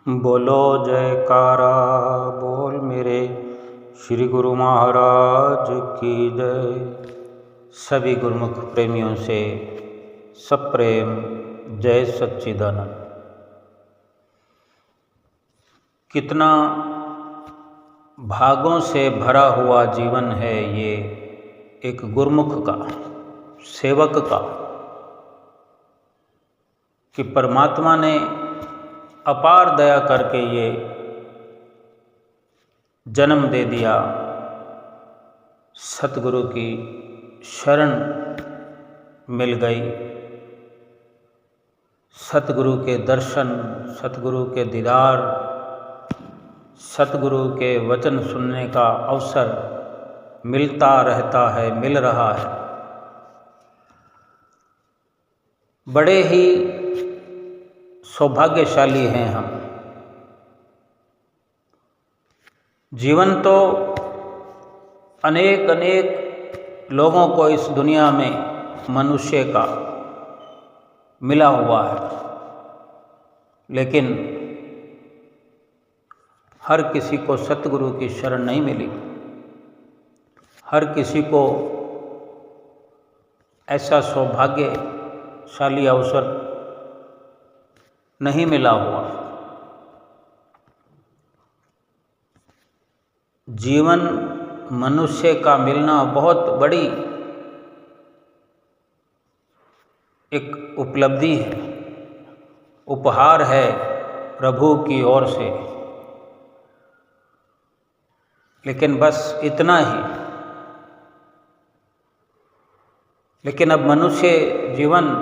बोलो जयकारा बोल मेरे श्री गुरु महाराज की जय। सभी गुरुमुख प्रेमियों से सब प्रेम, जय सच्चिदानंद। कितना भागों से भरा हुआ जीवन है ये एक गुरुमुख का, सेवक का, कि परमात्मा ने अपार दया करके ये जन्म दे दिया। सतगुरु की शरण मिल गई, सतगुरु के दर्शन, सतगुरु के दीदार, सतगुरु के वचन सुनने का अवसर मिलता रहता है, मिल रहा है। बड़े ही सौभाग्यशाली हैं हम। जीवन तो अनेक अनेक लोगों को इस दुनिया में मनुष्य का मिला हुआ है, लेकिन हर किसी को सतगुरु की शरण नहीं मिली। हर किसी को ऐसा सौभाग्यशाली अवसर नहीं मिला हुआ। जीवन मनुष्य का मिलना बहुत बड़ी एक उपलब्धि है, उपहार है प्रभु की ओर से। लेकिन बस इतना ही। लेकिन अब मनुष्य जीवन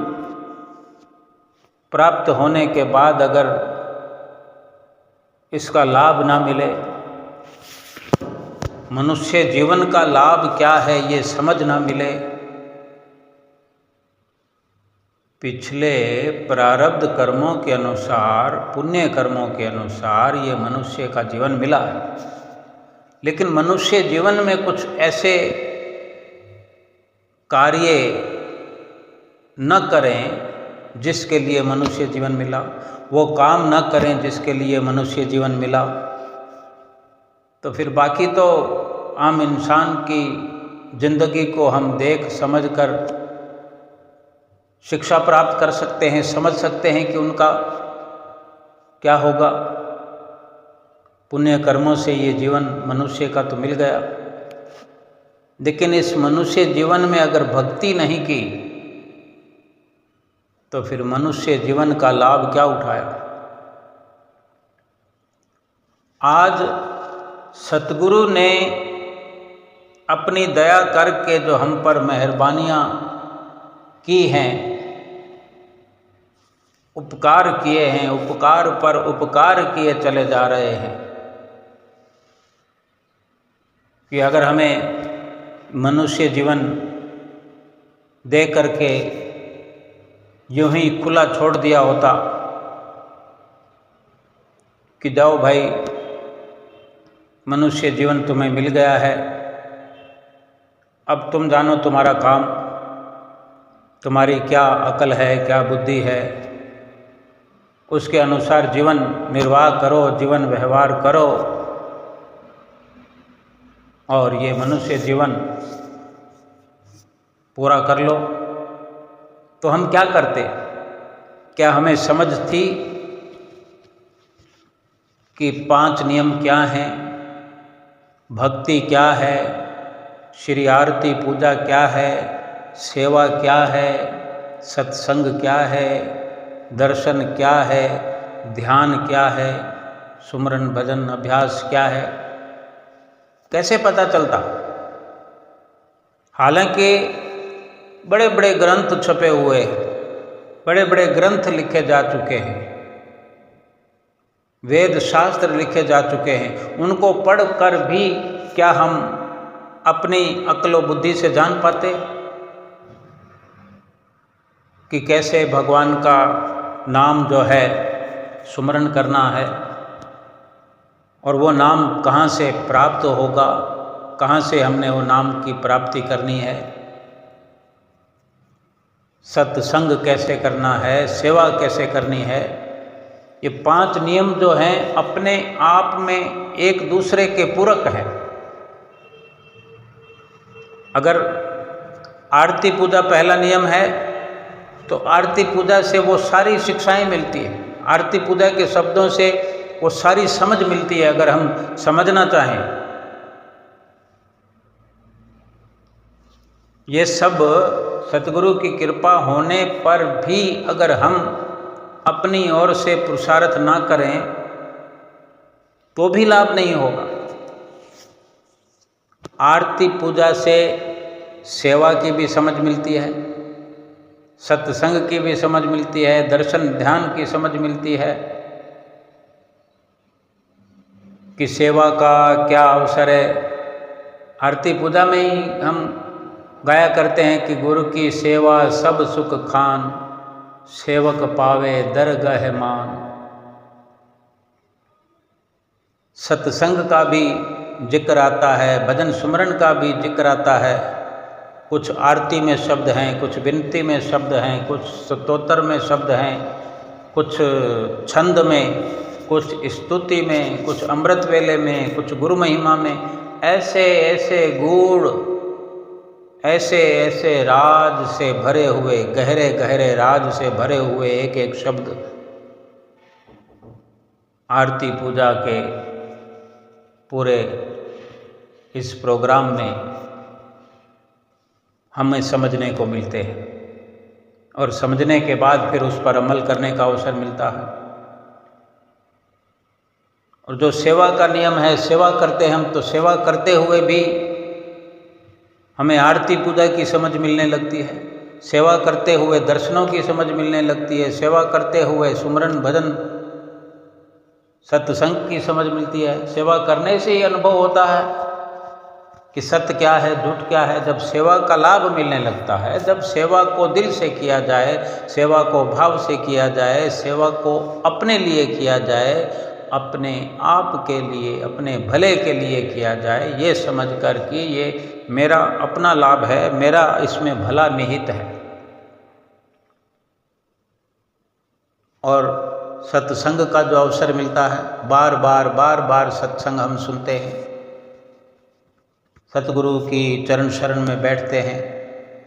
प्राप्त होने के बाद अगर इसका लाभ ना मिले, मनुष्य जीवन का लाभ क्या है ये समझ ना मिले, पिछले प्रारब्ध कर्मों के अनुसार, पुण्य कर्मों के अनुसार ये मनुष्य का जीवन मिला है। लेकिन मनुष्य जीवन में कुछ ऐसे कार्य न करें जिसके लिए मनुष्य जीवन मिला, वो काम न करें जिसके लिए मनुष्य जीवन मिला, तो फिर बाकी तो आम इंसान की जिंदगी को हम देख समझ कर शिक्षा प्राप्त कर सकते हैं, समझ सकते हैं कि उनका क्या होगा। पुण्य कर्मों से ये जीवन मनुष्य का तो मिल गया, लेकिन इस मनुष्य जीवन में अगर भक्ति नहीं की तो फिर मनुष्य जीवन का लाभ क्या उठाया। आज सतगुरु ने अपनी दया करके जो हम पर मेहरबानियाँ की हैं, उपकार किए हैं, उपकार पर उपकार किए चले जा रहे हैं, कि अगर हमें मनुष्य जीवन दे करके यूं ही खुला छोड़ दिया होता कि जाओ भाई मनुष्य जीवन तुम्हें मिल गया है, अब तुम जानो तुम्हारा काम, तुम्हारी क्या अकल है, क्या बुद्धि है, उसके अनुसार जीवन निर्वाह करो, जीवन व्यवहार करो और ये मनुष्य जीवन पूरा कर लो, तो हम क्या करते? क्या हमें समझ थी कि 5 नियम क्या हैं, भक्ति क्या है, श्री आरती पूजा क्या है, सेवा क्या है, सत्संग क्या है, दर्शन क्या है, ध्यान क्या है, सुमरन भजन अभ्यास क्या है? कैसे पता चलता? हालांकि बड़े बड़े ग्रंथ छपे हुए हैं, बड़े बड़े ग्रंथ लिखे जा चुके हैं, वेद शास्त्र लिखे जा चुके हैं, उनको पढ़कर भी क्या हम अपनी अक्ल बुद्धि से जान पाते कि कैसे भगवान का नाम जो है सुमरन करना है और वो नाम कहाँ से प्राप्त होगा, कहाँ से हमने वो नाम की प्राप्ति करनी है, सत्संग कैसे करना है, सेवा कैसे करनी है, ये 5 नियम जो हैं अपने आप में एक दूसरे के पूरक हैं। अगर आरती पूजा पहला नियम है तो आरती पूजा से वो सारी शिक्षाएं मिलती है, आरती पूजा के शब्दों से वो सारी समझ मिलती है अगर हम समझना चाहें। ये सब सतगुरु की कृपा होने पर भी अगर हम अपनी ओर से पुरुषार्थ ना करें तो भी लाभ नहीं होगा। आरती पूजा से सेवा की भी समझ मिलती है, सत्संग की भी समझ मिलती है, दर्शन ध्यान की समझ मिलती है कि सेवा का क्या अवसर है। आरती पूजा में ही हम गाया करते हैं कि गुरु की सेवा सब सुख खान, सेवक पावे दरगह मान। सत्संग का भी जिक्र आता है, भजन सुमरन का भी जिक्र आता है। कुछ आरती में शब्द हैं, कुछ विनती में शब्द हैं, कुछ स्तोत्र में शब्द हैं, कुछ छंद में, कुछ स्तुति में, कुछ अमृत वेले में, कुछ गुरु महिमा में। ऐसे ऐसे गूढ़, ऐसे ऐसे राज से भरे हुए, गहरे गहरे राज से भरे हुए एक एक शब्द आरती पूजा के पूरे इस प्रोग्राम में हमें समझने को मिलते हैं और समझने के बाद फिर उस पर अमल करने का अवसर मिलता है। और जो सेवा का नियम है, सेवा करते हैं हम, तो सेवा करते हुए भी हमें आरती पूजा की समझ मिलने लगती है, सेवा करते हुए दर्शनों की समझ मिलने लगती है, सेवा करते हुए सुमरन भजन सत्संग की समझ मिलती है। सेवा करने से ही अनुभव होता है कि सत्य क्या है, झूठ क्या है। जब सेवा का लाभ मिलने लगता है, जब सेवा को दिल से किया जाए, सेवा को भाव से किया जाए, सेवा को अपने लिए किया जाए, अपने आप के लिए, अपने भले के लिए किया जाए, ये समझ कर कि ये मेरा अपना लाभ है, मेरा इसमें भला निहित है। और सत्संग का जो अवसर मिलता है, बार बार सत्संग हम सुनते हैं, सतगुरु की चरण शरण में बैठते हैं,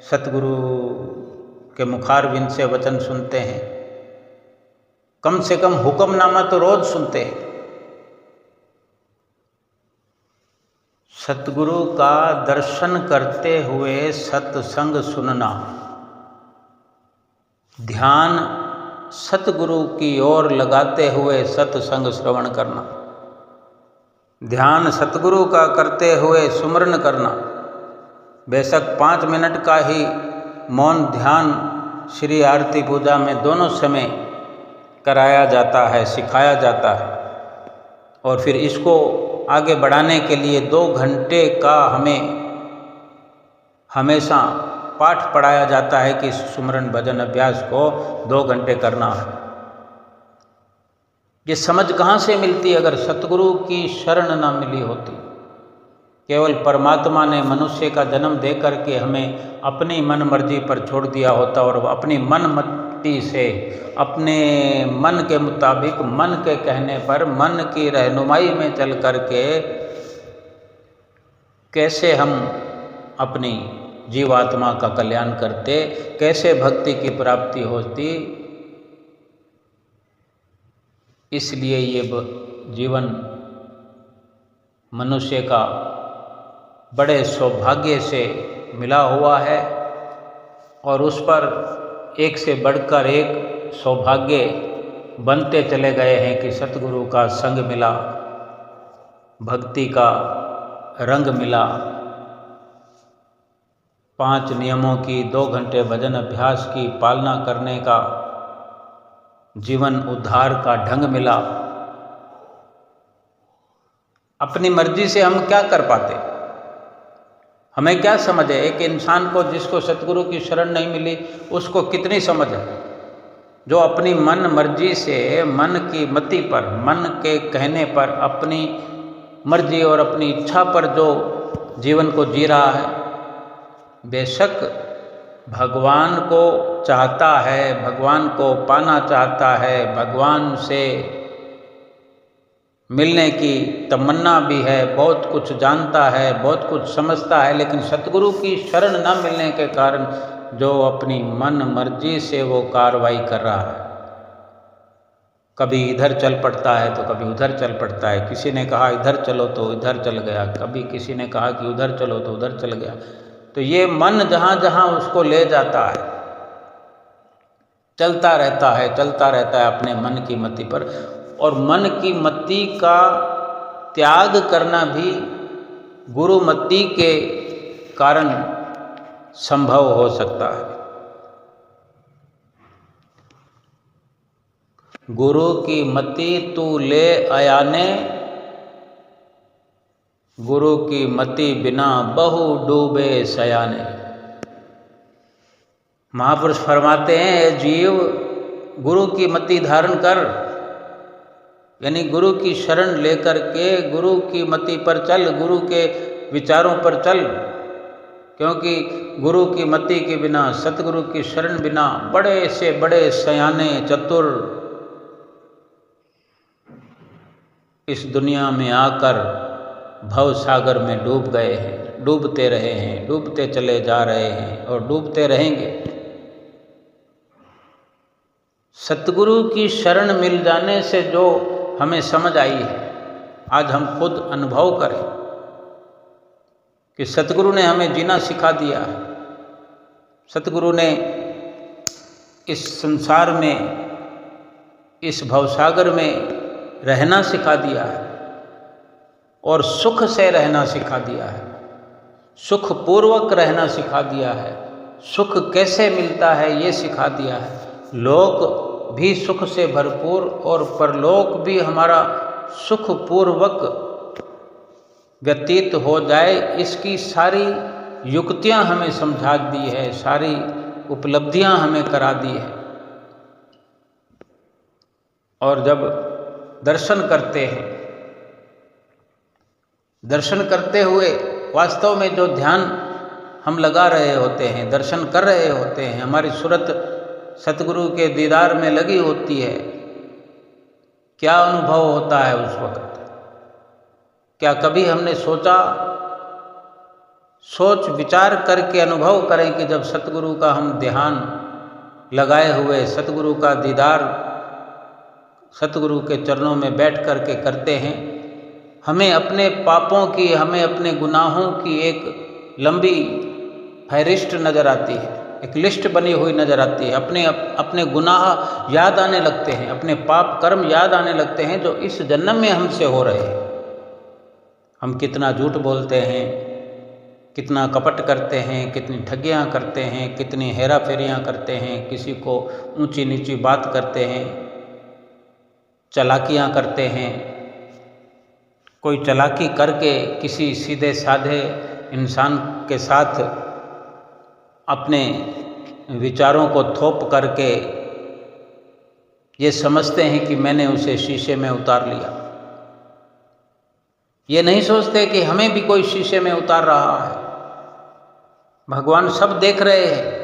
सतगुरु के मुखारविंद से वचन सुनते हैं, कम से कम हुक्मनामा तो रोज सुनते हैं। सतगुरु का दर्शन करते हुए सत्संग सुनना, ध्यान सतगुरु की ओर लगाते हुए सत्संग श्रवण करना, ध्यान सतगुरु का करते हुए सुमरन करना। बेशक 5 मिनट का ही मौन ध्यान श्री आरती पूजा में दोनों समय कराया जाता है, सिखाया जाता है। और फिर इसको आगे बढ़ाने के लिए 2 घंटे का हमें हमेशा पाठ पढ़ाया जाता है कि सुमरन भजन अभ्यास को 2 घंटे करना है। ये समझ कहाँ से मिलती अगर सतगुरु की शरण ना मिली होती। केवल परमात्मा ने मनुष्य का जन्म दे करके हमें अपनी मन मर्जी पर छोड़ दिया होता और अपनी मन मति से, अपने मन के मुताबिक, मन के कहने पर, मन की रहनुमाई में चल करके कैसे हम अपनी जीवात्मा का कल्याण करते, कैसे भक्ति की प्राप्ति होती। इसलिए ये जीवन मनुष्य का बड़े सौभाग्य से मिला हुआ है और उस पर एक से बढ़कर एक सौभाग्य बनते चले गए हैं कि सतगुरु का संग मिला, भक्ति का रंग मिला, 5 नियमों की 2 घंटे भजन अभ्यास की पालना करने का जीवन उद्धार का ढंग मिला। अपनी मर्जी से हम क्या कर पाते, हमें क्या समझ है। एक इंसान को जिसको सतगुरु की शरण नहीं मिली उसको कितनी समझ है। जो अपनी मन मर्जी से, मन की मति पर, मन के कहने पर, अपनी मर्जी और अपनी इच्छा पर जो जीवन को जी रहा है, बेशक भगवान को चाहता है, भगवान को पाना चाहता है, भगवान से मिलने की तमन्ना भी है, बहुत कुछ जानता है, बहुत कुछ समझता है, लेकिन सतगुरु की शरण न मिलने के कारण जो अपनी मन मर्जी से वो कार्रवाई कर रहा है, कभी इधर चल पड़ता है तो कभी उधर चल पड़ता है। किसी ने कहा इधर चलो तो इधर चल गया, कभी किसी ने कहा कि उधर चलो तो उधर चल गया। तो ये मन जहाँ जहाँ उसको ले जाता है चलता रहता है अपने मन की मति पर। और मन की मति का त्याग करना भी गुरुमति के कारण संभव हो सकता है। गुरु की मति तू ले अयाने, गुरु की मति बिना बहु डूबे सयाने। महापुरुष फरमाते हैं, ए जीव गुरु की मति धारण कर, यानी गुरु की शरण लेकर के गुरु की मति पर चल, गुरु के विचारों पर चल, क्योंकि गुरु की मति के बिना, सतगुरु की शरण बिना बड़े से बड़े सयाने चतुर इस दुनिया में आकर भव सागर में डूब गए हैं, डूबते रहे हैं, डूबते चले जा रहे हैं और डूबते रहेंगे। सतगुरु की शरण मिल जाने से जो हमें समझ आई है, आज हम खुद अनुभव करें कि सतगुरु ने हमें जीना सिखा दिया है। सतगुरु ने इस संसार में, इस भवसागर में रहना सिखा दिया है और सुख से रहना सिखा दिया है, सुख पूर्वक रहना सिखा दिया है। सुख कैसे मिलता है ये सिखा दिया है। लोक भी सुख से भरपूर और परलोक भी हमारा सुख पूर्वक व्यतीत हो जाए, इसकी सारी युक्तियां हमें समझा दी है, सारी उपलब्धियां हमें करा दी है। और जब दर्शन करते हैं, दर्शन करते हुए वास्तव में जो ध्यान हम लगा रहे होते हैं, दर्शन कर रहे होते हैं, हमारी सूरत सतगुरु के दीदार में लगी होती है, क्या अनुभव होता है उस वक्त? क्या कभी हमने सोच विचार करके अनुभव करें कि जब सतगुरु का हम ध्यान लगाए हुए सतगुरु का दीदार सतगुरु के चरणों में बैठ कर के करते हैं, हमें अपने पापों की, हमें अपने गुनाहों की एक लंबी फहरिस्त नज़र आती है, एक लिस्ट बनी हुई नज़र आती है। अपने गुनाह याद आने लगते हैं, अपने पाप कर्म याद आने लगते हैं जो इस जन्म में हमसे हो रहे हैं। हम कितना झूठ बोलते हैं, कितना कपट करते हैं, कितनी ठगियाँ करते हैं, कितनी हेरा फेरियाँ करते हैं, किसी को ऊंची नीची बात करते हैं, चालाकियाँ करते हैं। कोई चालाकी करके किसी सीधे साधे इंसान के साथ अपने विचारों को थोप करके ये समझते हैं कि मैंने उसे शीशे में उतार लिया। ये नहीं सोचते कि हमें भी कोई शीशे में उतार रहा है। भगवान सब देख रहे हैं।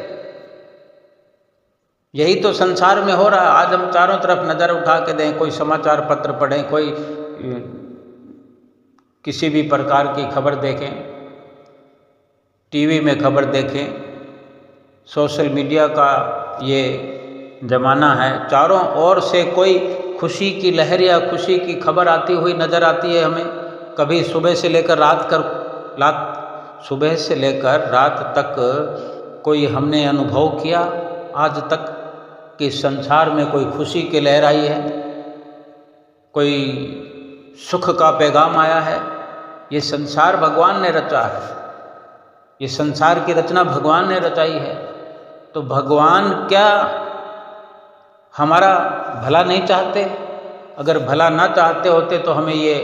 यही तो संसार में हो रहा है। आज हम चारों तरफ नज़र उठा के दें, कोई समाचार पत्र पढ़ें, कोई किसी भी प्रकार की खबर देखें, टीवी में खबर देखें, सोशल मीडिया का ये ज़माना है, चारों ओर से कोई खुशी की लहर या खुशी की खबर आती हुई नज़र आती है हमें। कभी सुबह से लेकर रात तक कोई हमने अनुभव किया आज तक कि संसार में कोई खुशी की लहर आई है, कोई सुख का पैगाम आया है? ये संसार भगवान ने रचा है, ये संसार की रचना भगवान ने रचाई है। तो भगवान क्या हमारा भला नहीं चाहते? अगर भला ना चाहते होते तो हमें ये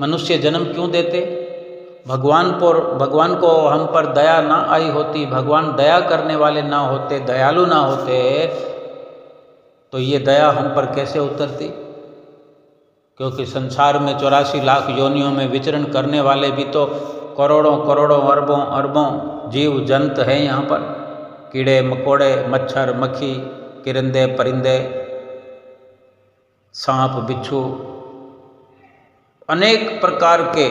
मनुष्य जन्म क्यों देते? भगवान को हम पर दया ना आई होती, भगवान दया करने वाले ना होते, दयालु ना होते, तो ये दया हम पर कैसे उतरती? क्योंकि संसार में 84 लाख योनियों में विचरण करने वाले भी तो करोड़ों करोड़ों अरबों अरबों जीव जंत हैं यहाँ पर। कीड़े मकोड़े, मच्छर मक्खी, किरंदे परिंदे, सांप बिच्छू, अनेक प्रकार के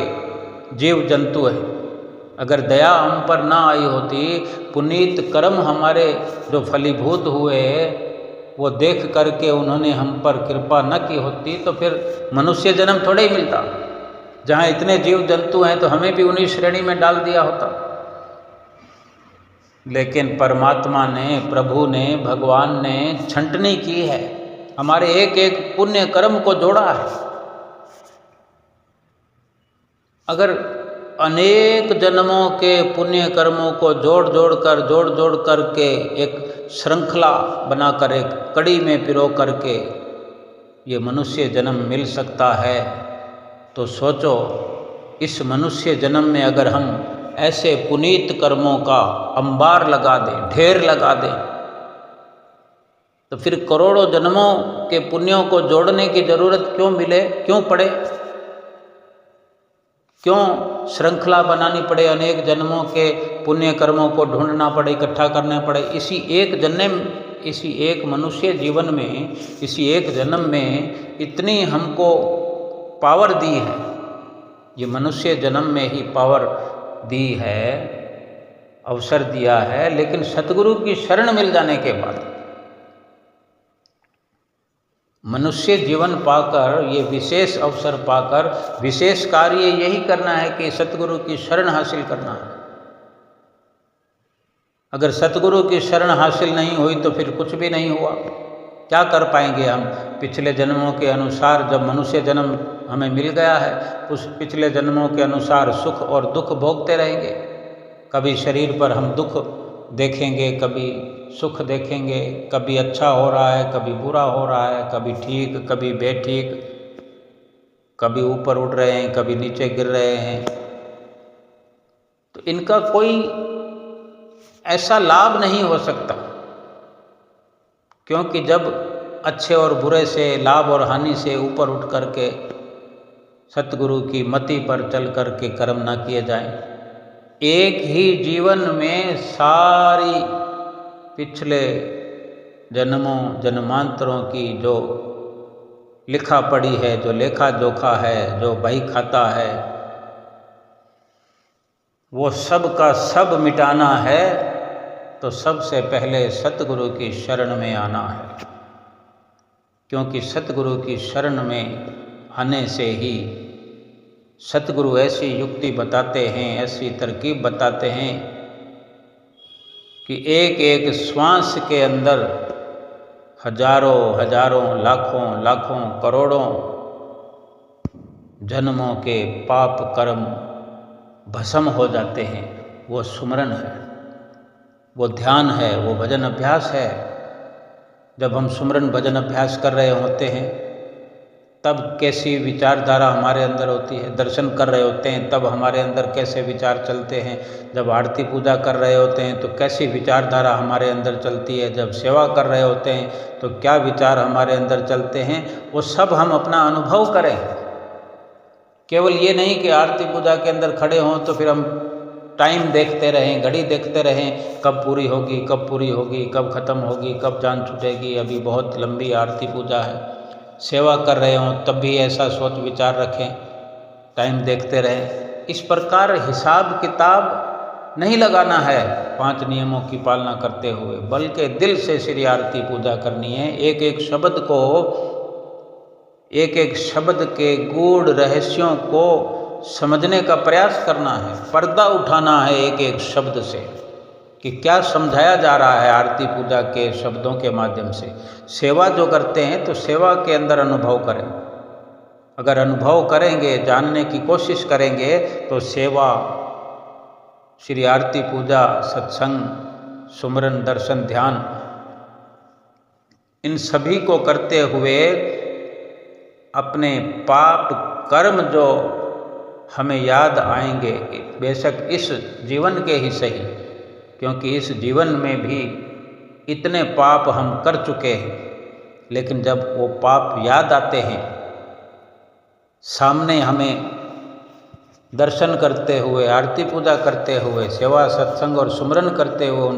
जीव जंतु हैं। अगर दया हम पर ना आई होती, पुनीत कर्म हमारे जो फलीभूत हुए वो देख करके उन्होंने हम पर कृपा न की होती, तो फिर मनुष्य जन्म थोड़े ही मिलता। जहाँ इतने जीव जंतु हैं तो हमें भी उन्हीं श्रेणी में डाल दिया होता। लेकिन परमात्मा ने, प्रभु ने, भगवान ने छंटनी की है, हमारे एक एक पुण्य कर्म को जोड़ा है। अगर अनेक जन्मों के पुण्य कर्मों को जोड़ जोड़ करके एक श्रृंखला बनाकर, एक कड़ी में पिरो करके ये मनुष्य जन्म मिल सकता है, तो सोचो इस मनुष्य जन्म में अगर हम ऐसे पुनीत कर्मों का अंबार लगा दें, ढेर लगा दें, तो फिर करोड़ों जन्मों के पुण्यों को जोड़ने की जरूरत क्यों मिले, क्यों पड़े, क्यों श्रृंखला बनानी पड़े, अनेक जन्मों के पुण्य कर्मों को ढूंढना पड़े, इकट्ठा करने पड़े। इसी एक मनुष्य जीवन में, इसी एक जन्म में इतनी हमको पावर दी है, ये मनुष्य जन्म में ही पावर दी है, अवसर दिया है। लेकिन सतगुरु की शरण मिल जाने के बाद मनुष्य जीवन पाकर, ये विशेष अवसर पाकर विशेष कार्य यही करना है कि सतगुरु की शरण हासिल करना है। अगर सतगुरु की शरण हासिल नहीं हुई तो फिर कुछ भी नहीं हुआ। क्या कर पाएंगे हम? पिछले जन्मों के अनुसार, जब मनुष्य जन्म हमें मिल गया है, उस पिछले जन्मों के अनुसार सुख और दुख भोगते रहेंगे। कभी शरीर पर हम दुख देखेंगे, कभी सुख देखेंगे, कभी अच्छा हो रहा है, कभी बुरा हो रहा है, कभी ठीक, कभी बेठीक, कभी ऊपर उड़ रहे हैं, कभी नीचे गिर रहे हैं। तो इनका कोई ऐसा लाभ नहीं हो सकता, क्योंकि जब अच्छे और बुरे से, लाभ और हानि से ऊपर उठ करके सतगुरु की मति पर चल करके कर्म ना किए जाएं, एक ही जीवन में सारी पिछले जन्मों जन्मांतरों की जो लिखा पड़ी है, जो लेखा जोखा है, जो बही खाता है, वो सब का सब मिटाना है, तो सबसे पहले सतगुरु की शरण में आना है। क्योंकि सतगुरु की शरण में आने से ही सतगुरु ऐसी युक्ति बताते हैं, ऐसी तरकीब बताते हैं कि एक एक श्वास के अंदर हजारों हजारों, लाखों लाखों, करोड़ों जन्मों के पाप कर्म भस्म हो जाते हैं। वो सुमरन है, वो ध्यान है, वो भजन अभ्यास है। जब हम सुमरन भजन अभ्यास कर रहे होते हैं तब कैसी विचारधारा हमारे अंदर होती है, दर्शन कर रहे होते हैं तब हमारे अंदर कैसे विचार चलते हैं, जब आरती पूजा कर रहे होते हैं तो कैसी विचारधारा हमारे अंदर चलती है, जब सेवा कर रहे होते हैं तो क्या विचार हमारे अंदर चलते हैं, वो सब हम अपना अनुभव करें। केवल ये नहीं कि आरती पूजा के अंदर खड़े हों तो फिर हम टाइम देखते रहें, घड़ी देखते रहें, कब पूरी होगी, कब पूरी होगी, कब ख़त्म होगी, कब जान छूटेगी, अभी बहुत लंबी आरती पूजा है। सेवा कर रहे हों तब भी ऐसा सोच विचार रखें, टाइम देखते रहें। इस प्रकार हिसाब किताब नहीं लगाना है 5 नियमों की पालना करते हुए, बल्कि दिल से श्री आरती पूजा करनी है। एक एक शब्द को, एक एक शब्द के गूढ़ रहस्यों को समझने का प्रयास करना है, पर्दा उठाना है एक एक शब्द से कि क्या समझाया जा रहा है आरती पूजा के शब्दों के माध्यम से। सेवा जो करते हैं तो सेवा के अंदर अनुभव करें। अगर अनुभव करेंगे, जानने की कोशिश करेंगे तो सेवा, श्री आरती पूजा, सत्संग, सुमरन, दर्शन, ध्यान, इन सभी को करते हुए अपने पाप कर्म जो हमें याद आएंगे, बेशक इस जीवन के ही सही, क्योंकि इस जीवन में भी इतने पाप हम कर चुके हैं, लेकिन जब वो पाप याद आते हैं, सामने हमें दर्शन करते हुए, आरती पूजा करते हुए, सेवा, सत्संग और सुमरन करते हुए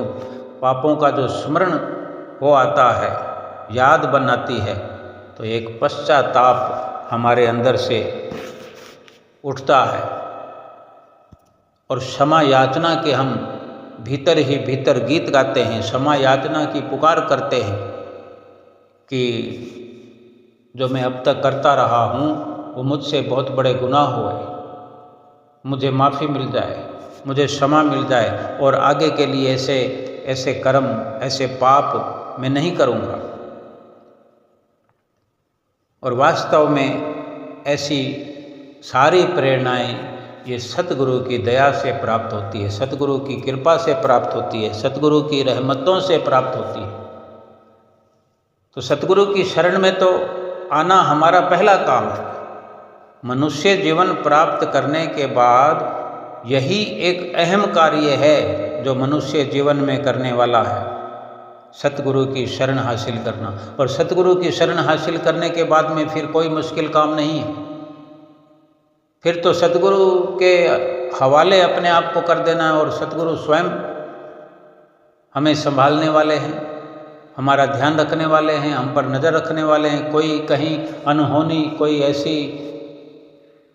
पापों का जो स्मरण हो आता है, याद बनाती है, तो एक पश्चाताप हमारे अंदर से उठता है और क्षमा याचना के हम भीतर ही भीतर गीत गाते हैं, क्षमा याचना की पुकार करते हैं कि जो मैं अब तक करता रहा हूँ वो मुझसे बहुत बड़े गुनाह हुए, मुझे माफ़ी मिल जाए, मुझे क्षमा मिल जाए और आगे के लिए ऐसे कर्म, ऐसे पाप मैं नहीं करूँगा। और वास्तव में ऐसी सारी प्रेरणाएं ये सतगुरु की दया से प्राप्त होती है, सतगुरु की कृपा से प्राप्त होती है, सतगुरु की रहमतों से प्राप्त होती है। तो सतगुरु की शरण में तो आना हमारा पहला काम है। मनुष्य जीवन प्राप्त करने के बाद यही एक अहम कार्य है जो मनुष्य जीवन में करने वाला है, सतगुरु की शरण हासिल करना। और सतगुरु की शरण हासिल करने के बाद में फिर कोई मुश्किल काम नहीं है, फिर तो सतगुरु के हवाले अपने आप को कर देना है और सतगुरु स्वयं हमें संभालने वाले हैं, हमारा ध्यान रखने वाले हैं, हम पर नज़र रखने वाले हैं। कोई कहीं अनहोनी, कोई ऐसी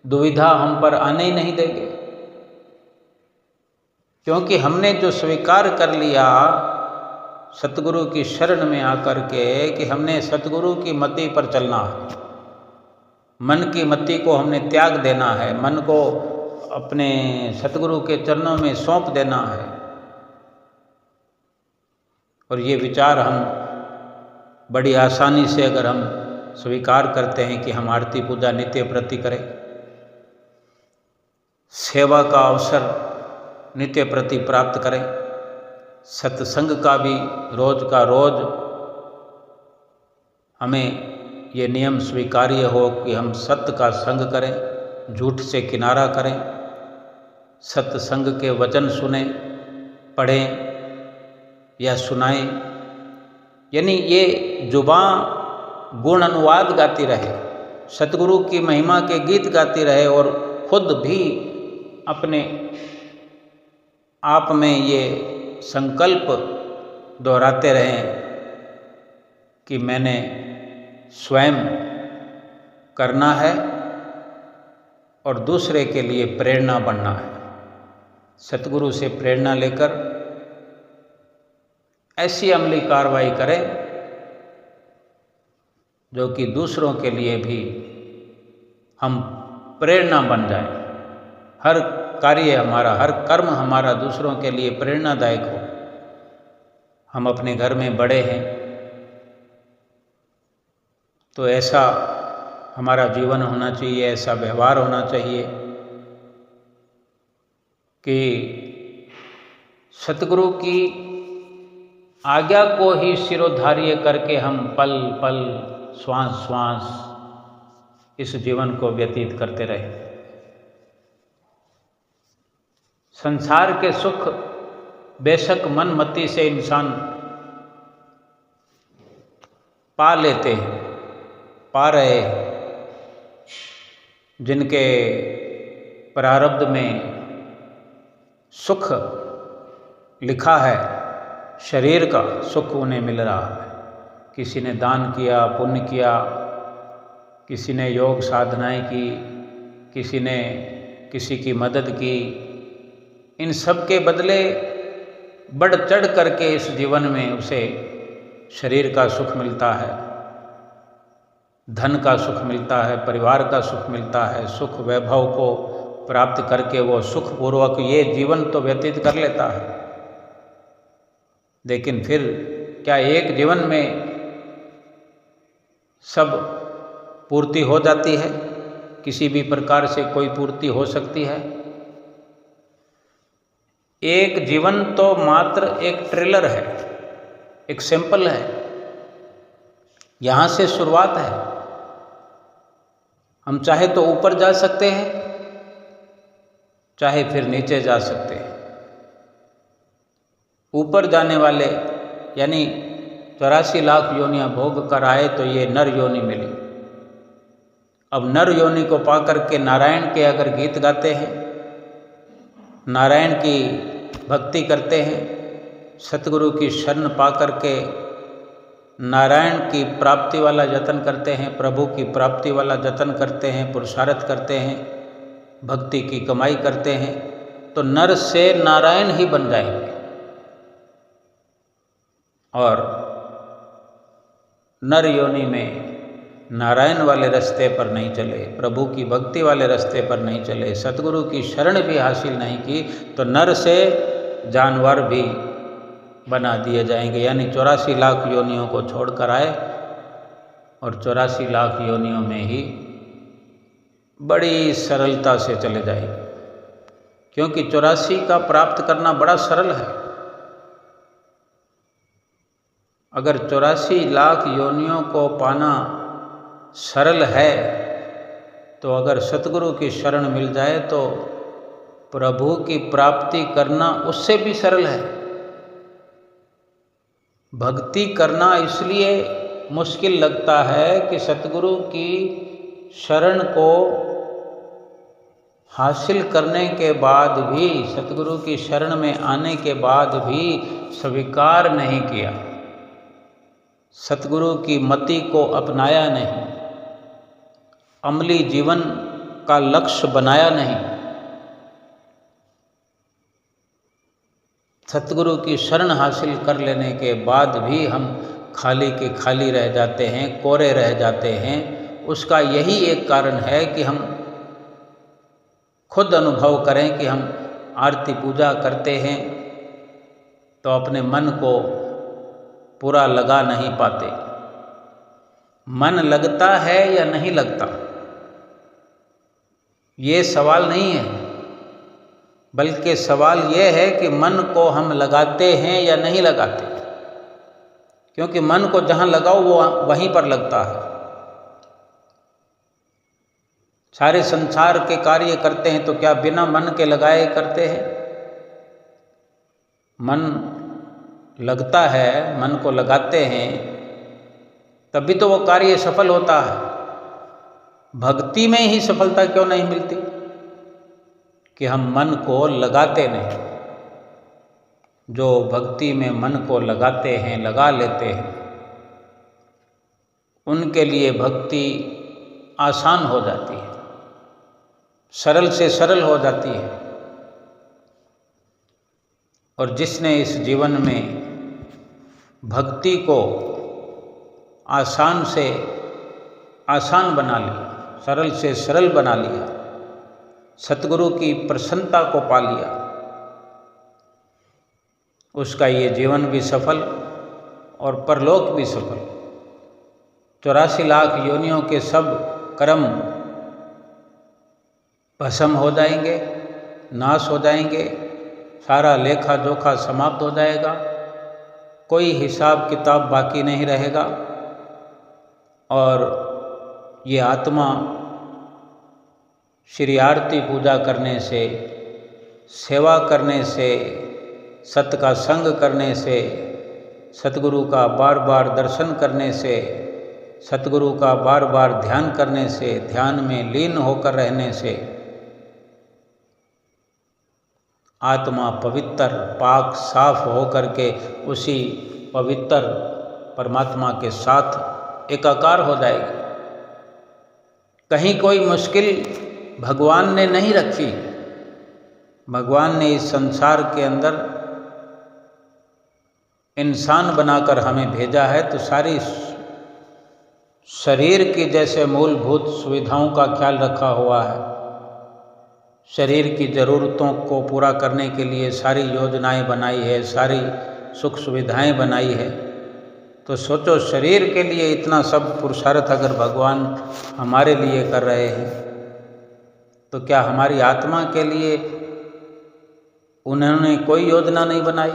दुविधा हम पर आने ही नहीं देंगे, क्योंकि हमने जो स्वीकार कर लिया सतगुरु की शरण में आकर के कि हमने सतगुरु की मति पर चलना है, मन की मति को हमने त्याग देना है, मन को अपने सतगुरु के चरणों में सौंप देना है। और ये विचार हम बड़ी आसानी से अगर हम स्वीकार करते हैं कि हम आरती पूजा नित्य प्रति करें, सेवा का अवसर नित्य प्रति प्राप्त करें, सत्संग का भी रोज का रोज हमें ये नियम स्वीकार्य हो कि हम सत्य का संग करें, झूठ से किनारा करें, सत्संग के वचन सुने, पढ़ें या सुनाएं, यानी ये जुबां गुण अनुवाद गाती रहे, सतगुरु की महिमा के गीत गाती रहे और खुद भी अपने आप में ये संकल्प दोहराते रहें कि मैंने स्वयं करना है और दूसरे के लिए प्रेरणा बनना है। सतगुरु से प्रेरणा लेकर ऐसी अमली कार्रवाई करें जो कि दूसरों के लिए भी हम प्रेरणा बन जाए। हर कार्य हमारा, हर कर्म हमारा दूसरों के लिए प्रेरणादायक हो। हम अपने घर में बड़े हैं तो ऐसा हमारा जीवन होना चाहिए, ऐसा व्यवहार होना चाहिए कि सतगुरु की आज्ञा को ही शिरोधार्य करके हम पल पल, श्वास श्वास इस जीवन को व्यतीत करते रहे। संसार के सुख बेशक मन मति से इंसान पा लेते हैं, पा रहे हैं, जिनके प्रारब्ध में सुख लिखा है, शरीर का सुख उन्हें मिल रहा है। किसी ने दान किया, पुण्य किया, किसी ने योग साधनाएं की, किसी ने किसी की मदद की, इन सब के बदले बढ़ चढ़ करके इस जीवन में उसे शरीर का सुख मिलता है, धन का सुख मिलता है, परिवार का सुख मिलता है। सुख वैभव को प्राप्त करके वो सुखपूर्वक ये जीवन तो व्यतीत कर लेता है। लेकिन फिर क्या एक जीवन में सब पूर्ति हो जाती है? किसी भी प्रकार से कोई पूर्ति हो सकती है? एक जीवन तो मात्र एक ट्रेलर है, एक सैंपल है, यहाँ से शुरुआत है। हम चाहे तो ऊपर जा सकते हैं, चाहे फिर नीचे जा सकते हैं। ऊपर जाने वाले यानी 84 लाख योनियां भोग कर आए तो ये नर योनि मिली। अब नर योनि को पाकर के नारायण के अगर गीत गाते हैं, नारायण की भक्ति करते हैं, सतगुरु की शरण पा करके नारायण की प्राप्ति वाला यत्न करते हैं, प्रभु की प्राप्ति वाला यत्न करते हैं, पुरुषार्थ करते हैं, भक्ति की कमाई करते हैं, तो नर से नारायण ही बन जाएंगे। और नर योनि में नारायण वाले रास्ते पर नहीं चले, प्रभु की भक्ति वाले रास्ते पर नहीं चले, सतगुरु की शरण भी हासिल नहीं की, तो नर से जानवर भी बना दिए जाएंगे। यानी 84 लाख योनियों को छोड़कर आए और 84 लाख योनियों में ही बड़ी सरलता से चले जाएंगे, क्योंकि 84 का प्राप्त करना बड़ा सरल है। अगर 84 लाख योनियों को पाना सरल है, तो अगर सतगुरु की शरण मिल जाए तो प्रभु की प्राप्ति करना उससे भी सरल है। भक्ति करना इसलिए मुश्किल लगता है कि सतगुरु की शरण को हासिल करने के बाद भी, सतगुरु की शरण में आने के बाद भी स्वीकार नहीं किया, सतगुरु की मति को अपनाया नहीं, अमली जीवन का लक्ष्य बनाया नहीं। सतगुरु की शरण हासिल कर लेने के बाद भी हम खाली के खाली रह जाते हैं, कोरे रह जाते हैं। उसका यही एक कारण है कि हम खुद अनुभव करें कि हम आरती पूजा करते हैं तो अपने मन को पूरा लगा नहीं पाते। मन लगता है या नहीं लगता, ये सवाल नहीं है, बल्कि सवाल ये है कि मन को हम लगाते हैं या नहीं लगाते, क्योंकि मन को जहाँ लगाओ वो वहीं पर लगता है। सारे संसार के कार्य करते हैं तो क्या बिना मन के लगाए करते हैं? मन लगता है, मन को लगाते हैं तभी तो वो कार्य सफल होता है। भक्ति में ही सफलता क्यों नहीं मिलती? कि हम मन को लगाते नहीं। जो भक्ति में मन को लगाते हैं, लगा लेते हैं, उनके लिए भक्ति आसान हो जाती है, सरल से सरल हो जाती है। और जिसने इस जीवन में भक्ति को आसान से आसान बना लिया, सरल से सरल बना लिया, सतगुरु की प्रसन्नता को पा लिया, उसका ये जीवन भी सफल और परलोक भी सफल। 84 लाख योनियों के सब कर्म भस्म हो जाएंगे, नाश हो जाएंगे, सारा लेखा जोखा समाप्त हो जाएगा, कोई हिसाब किताब बाकी नहीं रहेगा। और ये आत्मा श्री आरती पूजा करने से, सेवा करने से, सत का संग करने से, सतगुरु का बार बार दर्शन करने से, सतगुरु का बार बार ध्यान करने से, ध्यान में लीन होकर रहने से आत्मा पवित्र, पाक, साफ होकर के उसी पवित्र परमात्मा के साथ एकाकार हो जाएगी। कहीं कोई मुश्किल भगवान ने नहीं रखी। भगवान ने इस संसार के अंदर इंसान बनाकर हमें भेजा है, तो सारी शरीर की जैसे मूलभूत सुविधाओं का ख्याल रखा हुआ है। शरीर की ज़रूरतों को पूरा करने के लिए सारी योजनाएं बनाई है, सारी सुख सुविधाएं बनाई है। तो सोचो, शरीर के लिए इतना सब पुरुषार्थ अगर भगवान हमारे लिए कर रहे हैं, तो क्या हमारी आत्मा के लिए उन्होंने कोई योजना नहीं बनाई,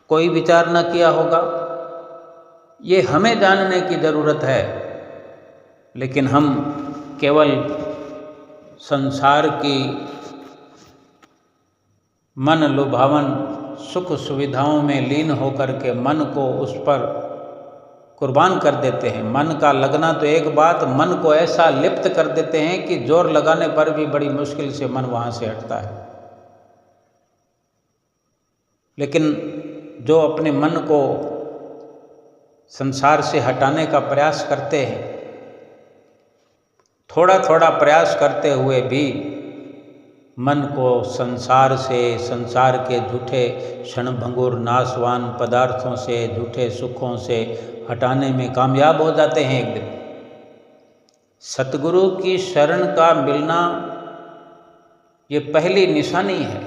कोई विचार न किया होगा? ये हमें जानने की ज़रूरत है। लेकिन हम केवल संसार की मन लुभावन सुख सुविधाओं में लीन होकर के मन को उस पर कुर्बान कर देते हैं। मन का लगना तो एक बात, मन को ऐसा लिप्त कर देते हैं कि जोर लगाने पर भी बड़ी मुश्किल से मन वहाँ से हटता है। लेकिन जो अपने मन को संसार से हटाने का प्रयास करते हैं, थोड़ा थोड़ा प्रयास करते हुए भी मन को संसार से, संसार के झूठे क्षणभंगुर नाशवान पदार्थों से, झूठे सुखों से हटाने में कामयाब हो जाते हैं एक दिन। सतगुरु की शरण का मिलना ये पहली निशानी है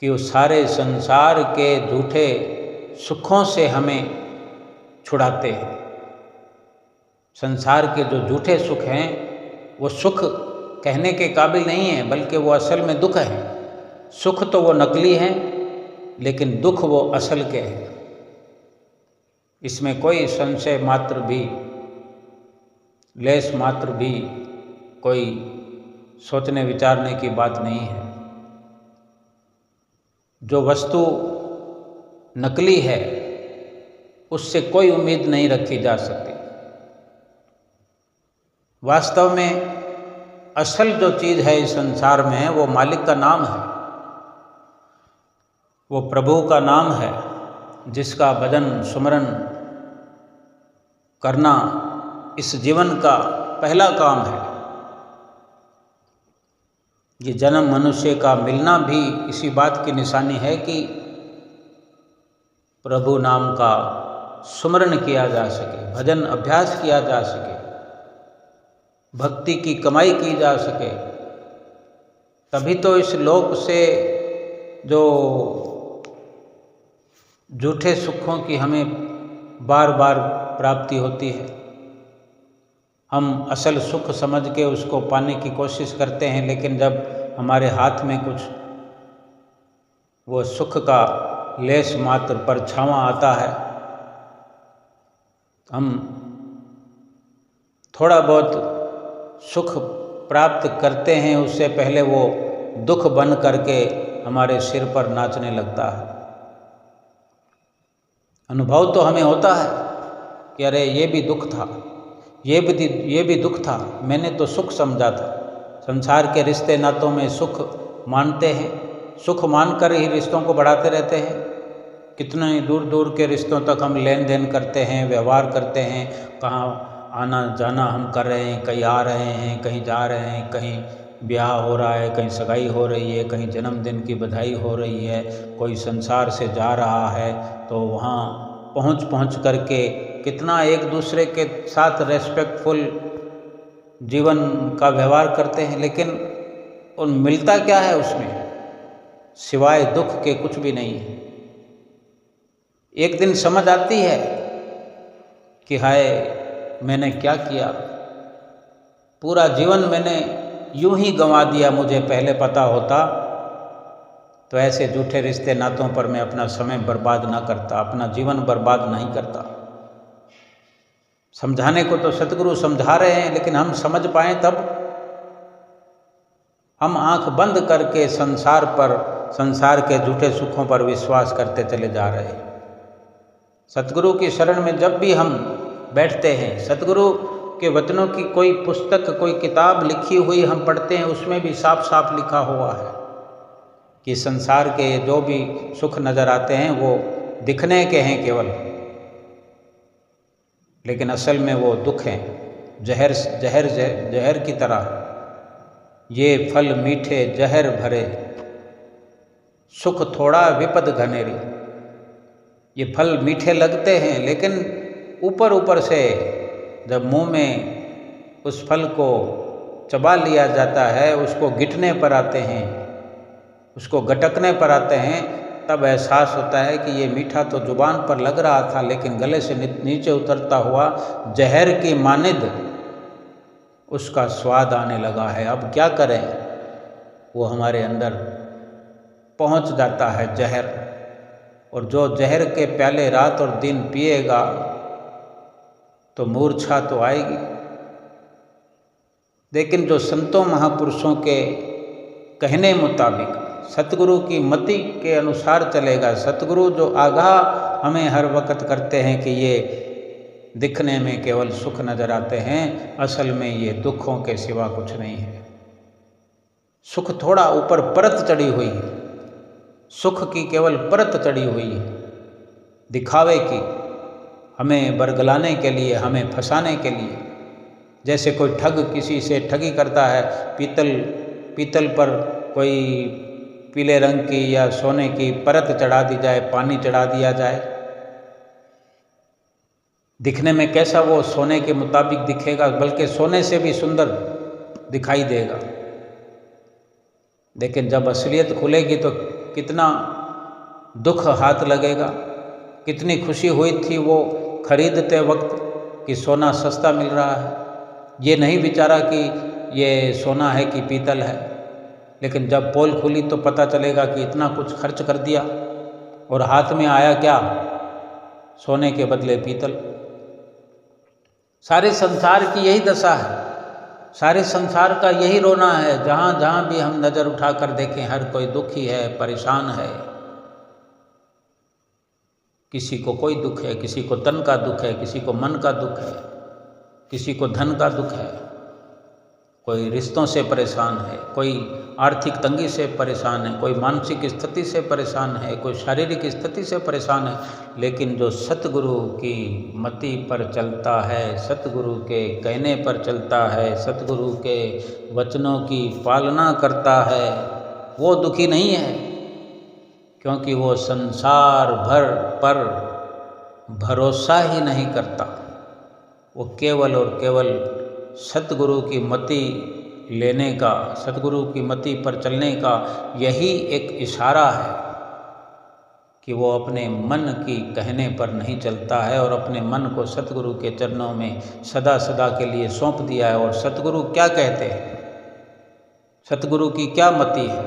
कि वो सारे संसार के झूठे सुखों से हमें छुड़ाते हैं। संसार के जो झूठे सुख हैं वो सुख कहने के काबिल नहीं है, बल्कि वो असल में दुख है। सुख तो वो नकली हैं, लेकिन दुख वो असल के हैं। इसमें कोई संशय मात्र भी, लेस मात्र भी कोई सोचने विचारने की बात नहीं है। जो वस्तु नकली है उससे कोई उम्मीद नहीं रखी जा सकती। वास्तव में असल जो चीज़ है इस संसार में वो मालिक का नाम है, वो प्रभु का नाम है, जिसका भजन सुमरन करना इस जीवन का पहला काम है। ये जन्म मनुष्य का मिलना भी इसी बात की निशानी है कि प्रभु नाम का सुमरन किया जा सके, भजन अभ्यास किया जा सके, भक्ति की कमाई की जा सके। तभी तो इस लोक से जो झूठे सुखों की हमें बार बार प्राप्ति होती है, हम असल सुख समझ के उसको पाने की कोशिश करते हैं, लेकिन जब हमारे हाथ में कुछ वो सुख का लेस मात्र परछावा आता है, हम थोड़ा बहुत सुख प्राप्त करते हैं, उससे पहले वो दुख बन करके हमारे सिर पर नाचने लगता है। अनुभव तो हमें होता है कि अरे ये भी दुख था, ये भी दुख था, मैंने तो सुख समझा था। संसार के रिश्ते नातों में सुख मानते हैं, सुख मानकर ही रिश्तों को बढ़ाते रहते हैं। कितने दूर दूर के रिश्तों तक हम लेन देन करते हैं, व्यवहार करते हैं, कहाँ आना जाना हम कर रहे हैं, कहीं आ रहे हैं, कहीं जा रहे हैं, कहीं ब्याह हो रहा है, कहीं सगाई हो रही है, कहीं जन्मदिन की बधाई हो रही है, कोई संसार से जा रहा है, तो वहाँ पहुँच करके कितना एक दूसरे के साथ रेस्पेक्टफुल जीवन का व्यवहार करते हैं, लेकिन उन मिलता क्या है उसमें, सिवाय दुख के कुछ भी नहीं है। एक दिन समझ आती है कि हाय मैंने क्या किया, पूरा जीवन मैंने यूं ही गंवा दिया, मुझे पहले पता होता तो ऐसे झूठे रिश्ते नातों पर मैं अपना समय बर्बाद ना करता, अपना जीवन बर्बाद नहीं करता। समझाने को तो सतगुरु समझा रहे हैं, लेकिन हम समझ पाएं तब। हम आंख बंद करके संसार पर, संसार के झूठे सुखों पर विश्वास करते चले जा रहे हैं। सतगुरु की शरण में जब भी हम बैठते हैं, सतगुरु के वचनों की कोई पुस्तक, कोई किताब लिखी हुई हम पढ़ते हैं, उसमें भी साफ साफ लिखा हुआ है कि संसार के जो भी सुख नज़र आते हैं वो दिखने के हैं केवल, लेकिन असल में वो दुख हैं, जहर की तरह। ये फल मीठे जहर भरे, सुख थोड़ा विपद घनेरी। ये फल मीठे लगते हैं, लेकिन ऊपर ऊपर से जब मुंह में उस फल को चबा लिया जाता है, उसको गिटने पर आते हैं, उसको गटकने पर आते हैं, तब एहसास होता है कि ये मीठा तो जुबान पर लग रहा था, लेकिन गले से नीचे उतरता हुआ जहर की मानिद उसका स्वाद आने लगा है। अब क्या करें, वो हमारे अंदर पहुंच जाता है जहर, और जो जहर के प्याले रात और दिन पिएगा तो मूर्छा तो आएगी। लेकिन जो संतों महापुरुषों के कहने मुताबिक सतगुरु की मति के अनुसार चलेगा, सतगुरु जो आगाह हमें हर वक्त करते हैं कि ये दिखने में केवल सुख नजर आते हैं, असल में ये दुखों के सिवा कुछ नहीं है। सुख थोड़ा ऊपर परत चढ़ी हुई है, सुख की केवल परत चढ़ी हुई है, दिखावे की, हमें बरगलाने के लिए, हमें फंसाने के लिए। जैसे कोई ठग किसी से ठगी करता है, पीतल पर कोई पीले रंग की या सोने की परत चढ़ा दी जाए, पानी चढ़ा दिया जाए, दिखने में कैसा वो सोने के मुताबिक दिखेगा, बल्कि सोने से भी सुंदर दिखाई देगा। लेकिन जब असलियत खुलेगी तो कितना दुख हाथ लगेगा। कितनी खुशी हुई थी वो खरीदते वक्त कि सोना सस्ता मिल रहा है, ये नहीं विचारा कि ये सोना है कि पीतल है। लेकिन जब पोल खुली तो पता चलेगा कि इतना कुछ खर्च कर दिया और हाथ में आया क्या, सोने के बदले पीतल। सारे संसार की यही दशा है, सारे संसार का यही रोना है। जहाँ जहाँ भी हम नज़र उठाकर देखें, हर कोई दुखी है, परेशान है। किसी को कोई दुख है, किसी को तन का दुख है, किसी को मन का दुख है, किसी को धन का दुख है, कोई रिश्तों से परेशान है, कोई आर्थिक तंगी से परेशान है, कोई मानसिक स्थिति से परेशान है, कोई शारीरिक स्थिति से परेशान है। लेकिन जो सतगुरु की मति पर चलता है, सतगुरु के कहने पर चलता है, सतगुरु के वचनों की पालना करता है, वो दुखी नहीं है, क्योंकि वो संसार भर पर भरोसा ही नहीं करता। वो केवल और केवल सतगुरु की मति लेने का, सतगुरु की मति पर चलने का यही एक इशारा है कि वो अपने मन की कहने पर नहीं चलता है और अपने मन को सतगुरु के चरणों में सदा सदा के लिए सौंप दिया है। और सतगुरु क्या कहते हैं, सतगुरु की क्या मति है,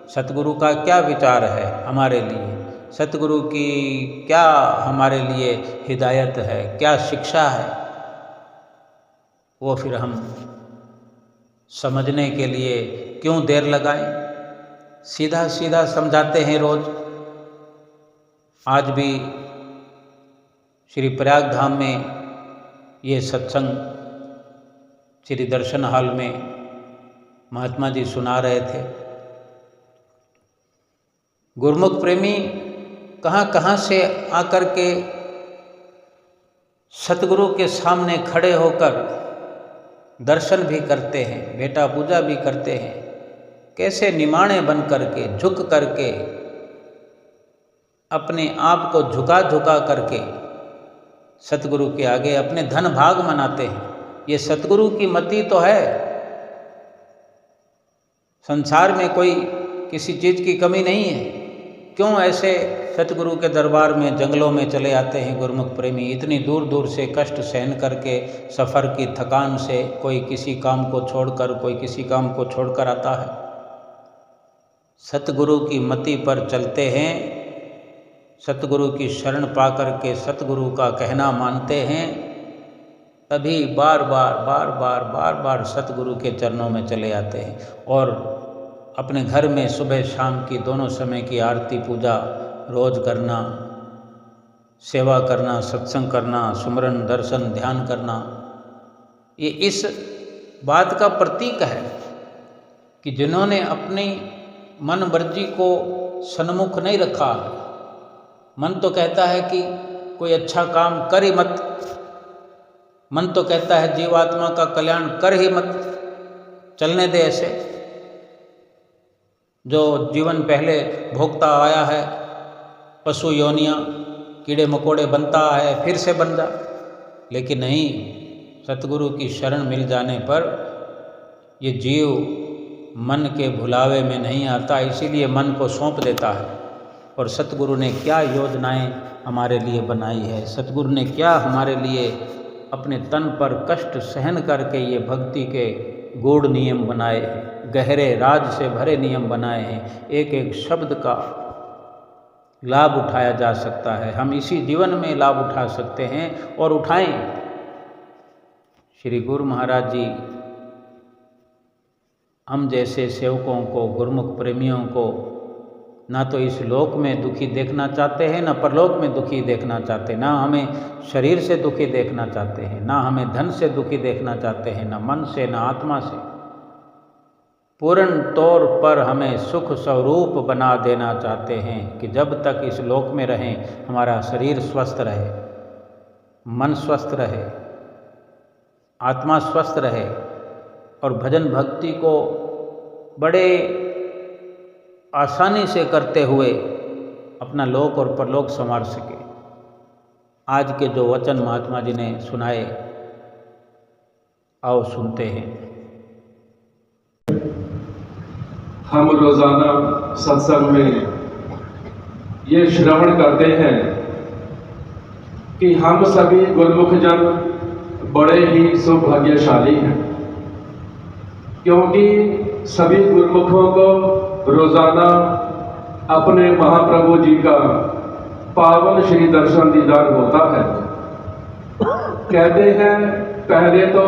सतगुरु का क्या विचार है हमारे लिए, सतगुरु की क्या हमारे लिए हिदायत है, क्या शिक्षा है, वो फिर हम समझने के लिए क्यों देर लगाएं। सीधा सीधा समझाते हैं रोज। आज भी श्री प्रयाग धाम में ये सत्संग श्री दर्शन हॉल में महात्मा जी सुना रहे थे। गुरुमुख प्रेमी कहाँ कहाँ से आकर के सतगुरु के सामने खड़े होकर दर्शन भी करते हैं, भेटा पूजा भी करते हैं। कैसे निमाणे बन करके, झुक करके, अपने आप को झुका झुका करके सतगुरु के आगे अपने धन भाग मनाते हैं। ये सतगुरु की मति तो है। संसार में कोई किसी चीज़ की कमी नहीं है, क्यों ऐसे सतगुरु के दरबार में जंगलों में चले आते हैं गुरुमुख प्रेमी। इतनी दूर दूर से कष्ट सहन करके, सफ़र की थकान से कोई किसी काम को छोड़कर, कोई किसी काम को छोड़कर आता है। सतगुरु की मति पर चलते हैं, सतगुरु की शरण पा करके सतगुरु का कहना मानते हैं, तभी बार बार सतगुरु के चरणों में चले आते हैं। और अपने घर में सुबह शाम की दोनों समय की आरती पूजा रोज करना, सेवा करना, सत्संग करना, सुमरन दर्शन ध्यान करना, ये इस बात का प्रतीक है कि जिन्होंने अपनी मन मर्जी को सन्मुख नहीं रखा। मन तो कहता है कि कोई अच्छा काम कर ही मत, मन तो कहता है जीवात्मा का कल्याण कर ही मत, चलने दे ऐसे। जो जीवन पहले भोगता आया है, पशु योनियाँ, कीड़े मकोड़े बनता है, फिर से बन जा। लेकिन नहीं, सतगुरु की शरण मिल जाने पर ये जीव मन के भुलावे में नहीं आता, इसीलिए मन को सौंप देता है। और सतगुरु ने क्या योजनाएं हमारे लिए बनाई है, सतगुरु ने क्या हमारे लिए अपने तन पर कष्ट सहन करके ये भक्ति के गूढ़ नियम बनाए हैं, गहरे राज से भरे नियम बनाए हैं। एक एक शब्द का लाभ उठाया जा सकता है, हम इसी जीवन में लाभ उठा सकते हैं और उठाएं। श्री गुरु महाराज जी हम जैसे सेवकों को, गुरुमुख प्रेमियों को ना तो इस लोक में दुखी देखना चाहते हैं, ना परलोक में दुखी देखना चाहते हैं, ना हमें शरीर से दुखी देखना चाहते हैं, ना हमें धन से दुखी देखना चाहते हैं, ना मन से, ना आत्मा से। पूर्ण तौर पर हमें सुख स्वरूप बना देना चाहते हैं कि जब तक इस लोक में रहें हमारा शरीर स्वस्थ रहे, मन स्वस्थ रहे, आत्मा स्वस्थ रहे और भजन भक्ति को बड़े आसानी से करते हुए अपना लोक और परलोक संवार सके। आज के जो वचन महात्मा जी ने सुनाए, आओ सुनते हैं। हम रोजाना सत्संग में ये श्रवण करते हैं कि हम सभी गुरुमुख जन बड़े ही सौभाग्यशाली हैं, क्योंकि सभी गुरुमुखों को रोजाना अपने महाप्रभु जी का पावन श्री दर्शन दीदार होता है। कहते हैं पहले तो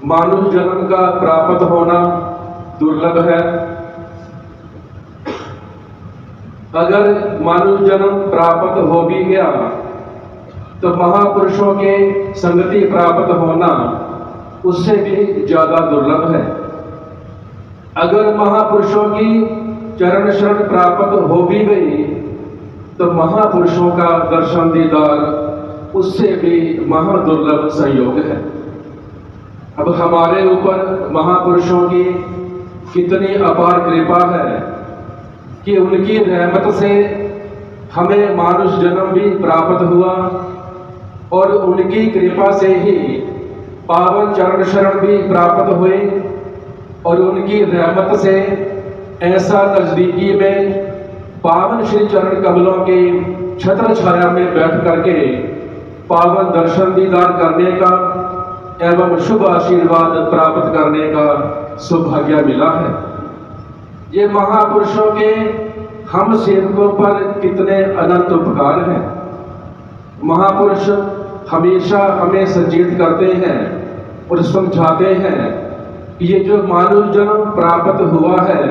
मानुष जन्म का प्राप्त होना दुर्लभ है। अगर मानुष जन्म प्राप्त हो भी गया तो महापुरुषों के संगति प्राप्त होना उससे भी ज्यादा दुर्लभ है। अगर महापुरुषों की चरण शरण प्राप्त हो भी गई तो महापुरुषों का दर्शन दीदार उससे भी महादुर्लभ संयोग है। अब हमारे ऊपर महापुरुषों की कितनी अपार कृपा है कि उनकी रहमत से हमें मानुष जन्म भी प्राप्त हुआ और उनकी कृपा से ही पावन चरण शरण भी प्राप्त हुए और उनकी रहमत से ऐसा नजदीकी में पावन श्री चरण कमलों के छत्र छाया में बैठ करके पावन दर्शन दीदार करने का एवं शुभ आशीर्वाद प्राप्त करने का सौभाग्य मिला है। ये महापुरुषों के हम सेवकों पर कितने अनंत उपकार हैं। महापुरुष हमेशा हमें सचेत करते हैं और समझाते हैं कि ये जो मानव जन्म प्राप्त हुआ है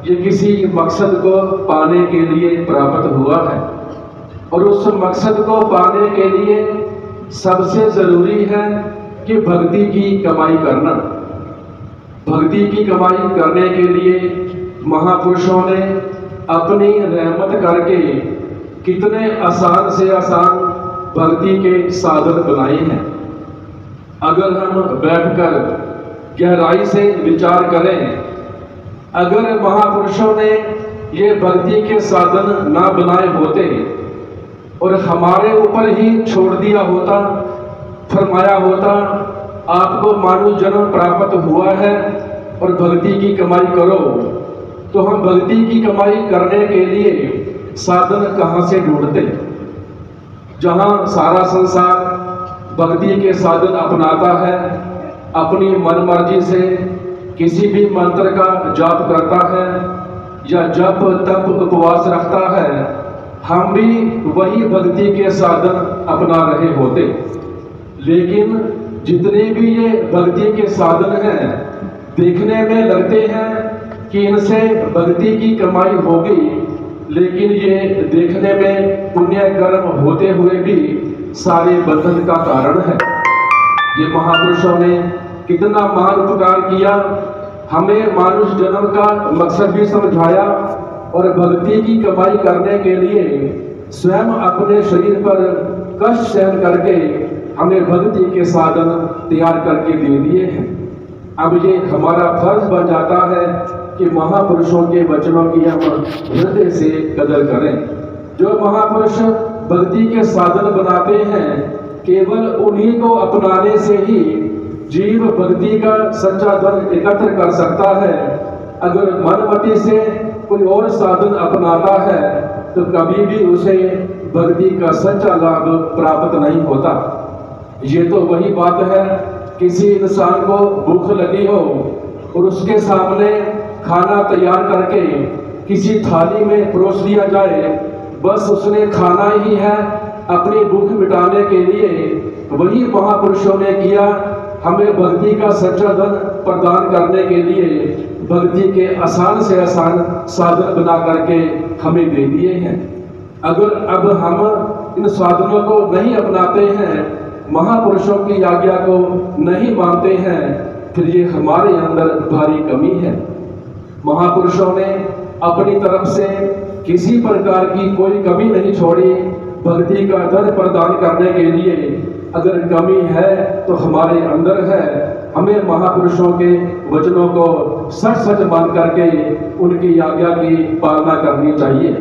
ये किसी मकसद को पाने के लिए प्राप्त हुआ है और उस मकसद को पाने के लिए सबसे जरूरी है कि भक्ति की कमाई करना। भक्ति की कमाई करने के लिए महापुरुषों ने अपनी रहमत करके कितने आसान से आसान भक्ति के साधन बनाए हैं। अगर हम बैठकर गहराई से विचार करें, अगर महापुरुषों ने ये भक्ति के साधन ना बनाए होते और हमारे ऊपर ही छोड़ दिया होता, फरमाया होता आपको मानव जन्म प्राप्त हुआ है और भक्ति की कमाई करो, तो हम भक्ति की कमाई करने के लिए साधन कहाँ से ढूंढते। जहाँ सारा संसार भक्ति के साधन अपनाता है, अपनी मन मर्जी से किसी भी मंत्र का जाप करता है या जप तप उपवास रखता है, हम भी वही भक्ति के साधन अपना रहे होते। लेकिन जितने भी ये भक्ति के साधन हैं देखने में लगते हैं कि इनसे भक्ति की कमाई होगी, लेकिन ये देखने में पुण्य कर्म होते हुए भी सारे बंधन का कारण है। ये महापुरुषों ने कितना महान उपकार किया, हमें मानुष जन्म का मकसद भी समझाया और भक्ति की कमाई करने के लिए स्वयं अपने शरीर पर कष्ट सहन करके हमें भक्ति के साधन तैयार करके दे दिए हैं। अब ये हमारा फर्ज बन जाता है कि महापुरुषों के वचनों की हम हृदय से कदर करें। जो महापुरुष भक्ति के साधन बनाते हैं, केवल उन्हीं को अपनाने से ही जीव भक्ति का सच्चा धन एकत्र कर सकता है। अगर मनमति से कोई और साधन अपनाता है तो कभी भी उसे भक्ति का सच्चा लाभ प्राप्त नहीं होता। ये तो वही बात है, किसी इंसान को भूख लगी हो और उसके सामने खाना तैयार करके किसी थाली में परोस दिया जाए, बस उसने खाना ही है अपनी भूख मिटाने के लिए। वही महापुरुषों ने किया, हमें भक्ति का सच्चा धन प्रदान करने के लिए भक्ति के आसान से आसान साधन बना करके हमें दे दिए हैं। अगर अब हम इन साधनों को नहीं अपनाते हैं, महापुरुषों की आज्ञा को नहीं मानते हैं, फिर ये हमारे अंदर भारी कमी है। महापुरुषों ने अपनी तरफ से किसी प्रकार की कोई कमी नहीं छोड़ी भक्ति का धन प्रदान करने के लिए। अगर कमी है तो हमारे अंदर है। हमें महापुरुषों के वचनों को सच सच मान करके उनकी आज्ञा की पालना करनी चाहिए।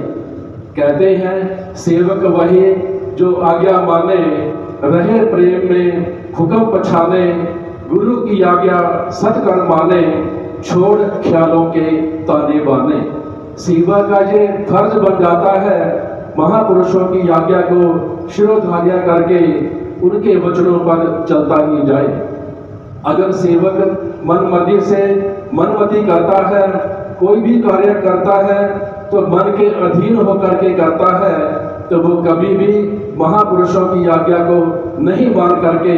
कहते हैं सेवक वही जो आज्ञा माने, रहे प्रेम में हुक्म पछाने, गुरु की आज्ञा सच कर माने, छोड़ ख्यालों के ताने बाने। सेवा का ये फर्ज बन जाता है महापुरुषों की आज्ञा को शिरोधार्य करके उनके वचनों पर चलता ही जाए। अगर सेवक मनमर्जी से मनमति करता है, कोई भी कार्य करता है तो मन के अधीन होकर के करता है, तो वो कभी भी महापुरुषों की आज्ञा को नहीं मान करके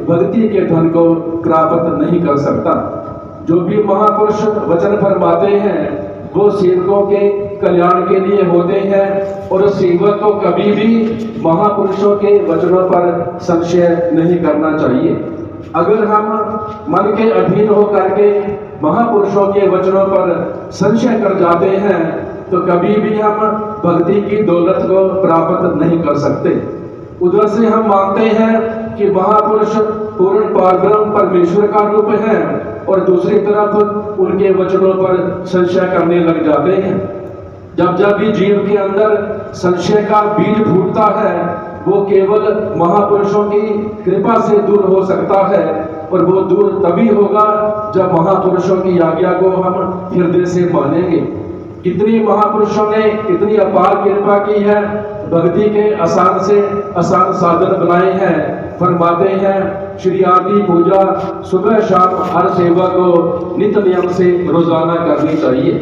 भक्ति के धन को प्राप्त नहीं कर सकता। जो भी महापुरुष वचन फरमाते हैं वो सेवकों के कल्याण के लिए होते हैं और सेवक को कभी भी महापुरुषों के वचनों पर संशय नहीं करना चाहिए। अगर हम मन के अधीन होकर के महापुरुषों के वचनों पर संशय कर जाते हैं तो कभी भी हम भक्ति की दौलत को प्राप्त नहीं कर सकते। उधर से हम मानते हैं कि महापुरुष पूर्ण पारब्रह्म परमेश्वर का रूप है और दूसरी तरफ उनके वचनों पर संशय करने लग जाते हैं। जब जब भी जीव के अंदर संशय का बीज फूटता है वो केवल महापुरुषों की कृपा से दूर हो सकता है और वो दूर तभी होगा जब महापुरुषों की आज्ञा को हम हृदय से मानेंगे। कितनी महापुरुषों ने इतनी अपार कृपा की है, भक्ति के आसान से आसान साधन बनाए हैं। फरमाते हैं श्री आरती पूजा सुबह शाम हर सेवा को नित्य नियम से रोजाना करनी चाहिए।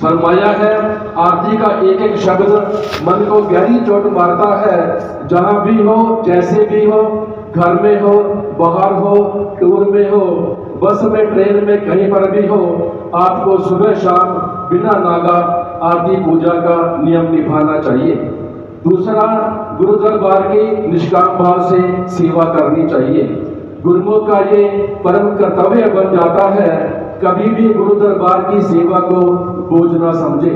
फरमाया है आरती का एक एक शब्द मन को गहरी चोट मारता है। जहां भी हो, जैसे भी हो, घर में हो, बाहर हो, टूर में हो, बस में, ट्रेन में, कहीं पर भी हो, आपको सुबह शाम बिना नागा आरती पूजा का नियम निभाना चाहिए। दूसरा, गुरु दरबार की निष्काम भाव से सेवा करनी चाहिए। गुरुमुख का ये परम कर्तव्य बन जाता है कभी भी गुरु दरबार की सेवा को बोझ ना समझे।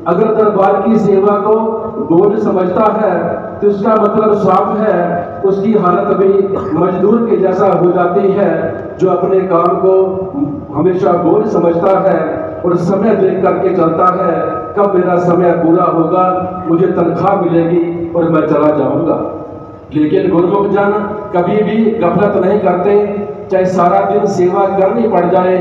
अगर दरबार की सेवा को बोझ समझता है तो उसका मतलब साफ है उसकी हालत भी मजदूर के जैसा हो जाती है जो अपने काम को हमेशा बोझ समझता है और समय देख करके चलता है। कब मेरा समय पूरा होगा, मुझे तनख्वाह मिलेगी और मैं चला जाऊंगा। लेकिन गुरुमुख जन कभी भी गफलत नहीं करते, चाहे सारा दिन सेवा करनी पड़ जाए,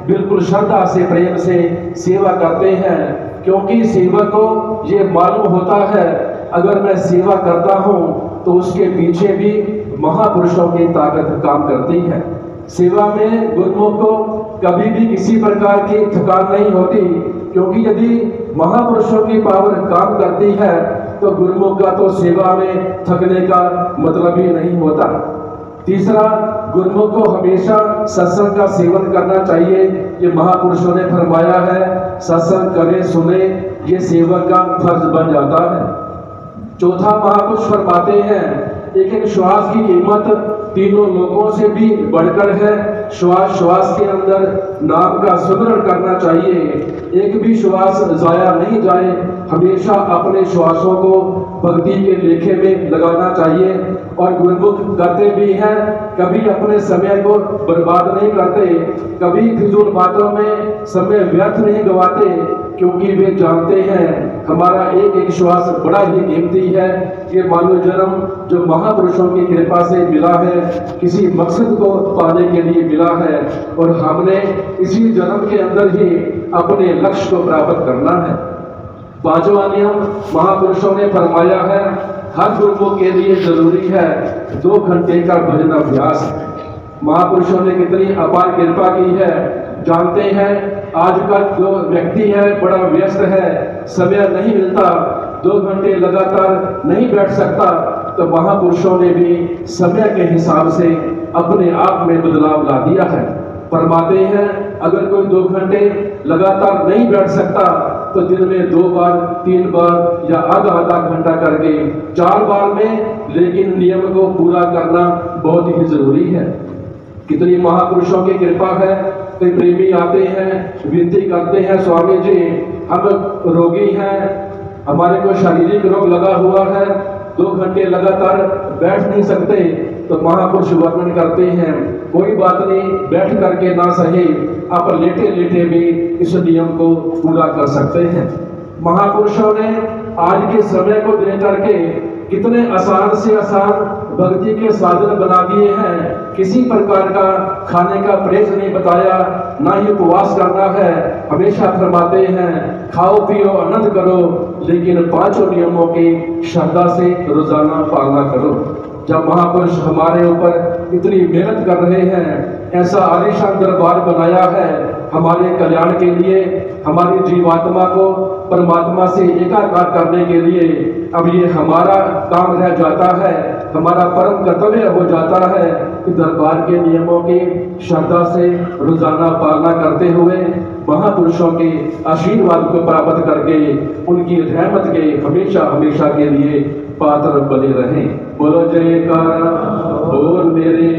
बिल्कुल श्रद्धा से प्रेम से सेवा करते हैं, क्योंकि सेवक को ये मालूम होता है अगर मैं सेवा करता हूँ तो उसके पीछे भी महापुरुषों की ताकत काम करती है। सेवा में गुरुमुख को कभी भी किसी प्रकार की थकान नहीं होती, क्योंकि यदि महापुरुषों की पावर काम करती है तो गुरुमुख का तो सेवा में थकने का मतलब ही नहीं होता। तीसरा, गुरुमुख को हमेशा सत्संग का सेवन करना चाहिए। ये महापुरुषों ने फरमाया है सत्संग करे सुने ये सेवक का फर्ज बन जाता है। चौथा, महापुरुष फरमाते हैं एक एक श्वास की कीमत तीनों लोगों से भी बढ़कर है। श्वास श्वास के अंदर नाम का सुमरण करना चाहिए, एक भी श्वास जाया नहीं जाए। हमेशा अपने श्वासों को भक्ति के लेखे में लगाना चाहिए। और गुरुमुख करते भी हैं, कभी अपने समय को बर्बाद नहीं करते, कभी फिजूल बातों में समय व्यर्थ नहीं गवाते, क्योंकि वे जानते हैं हमारा एक एक श्वास बड़ा ही कीमती है। ये मानव जन्म जो महापुरुषों की कृपा से मिला है, किसी मकसद को पाने के लिए मिला है और हमने इसी जन्म के अंदर ही अपने लक्ष्य को प्राप्त करना है। पांचवा नियम महापुरुषों ने फरमाया है हर गुरुमुख के लिए जरूरी है 2 घंटे का भजन अभ्यास। महापुरुषों ने कितनी अपार कृपा की है। जानते हैं आजकल जो व्यक्ति है बड़ा व्यस्त है, समय नहीं मिलता, 2 घंटे लगातार नहीं बैठ सकता, तो महापुरुषों ने भी समय के हिसाब से अपने आप में बदलाव ला दिया है। फरमाते हैं अगर कोई 2 घंटे लगातार नहीं बैठ सकता तो दिन में 2 बार 3 बार या आधा आधा घंटा करके 4 बार में, लेकिन नियम को पूरा करना बहुत ही जरूरी है। कितनी महापुरुषों की कृपा है। कई प्रेमी आते हैं, विनती करते हैं, स्वामी जी हम रोगी हैं, हमारे को शारीरिक रोग लगा हुआ है, 2 घंटे लगातार बैठ नहीं सकते, तो महापुरुष वर्णन करते हैं कोई बात नहीं, बैठ करके ना सही आप लेटे लेटे भी इस नियम को पूरा कर सकते हैं। महापुरुषों ने आज के समय को देख करके कितने आसान से आसान भक्ति के साधन बना दिए हैं। किसी प्रकार का खाने का परहेज नहीं बताया, ना ही उपवास करना है। हमेशा फरमाते हैं खाओ पियो आनंद करो, लेकिन 5 नियमों की श्रद्धा से रोजाना पालना करो। जब महापुरुष हमारे ऊपर इतनी मेहनत कर रहे हैं, ऐसा आलीशान दरबार बनाया है हमारे कल्याण के लिए, हमारी जीवात्मा को परमात्मा से एकाकार करने के लिए, अब ये हमारा काम रह जाता है, हमारा परम कर्तव्य हो जाता है कि दरबार के नियमों की श्रद्धा से रोजाना पालना करते हुए महापुरुषों के आशीर्वाद को प्राप्त करके उनकी रहमत के हमेशा हमेशा के लिए पात्र बने रहें। बोलो जयकारा बोल मेरे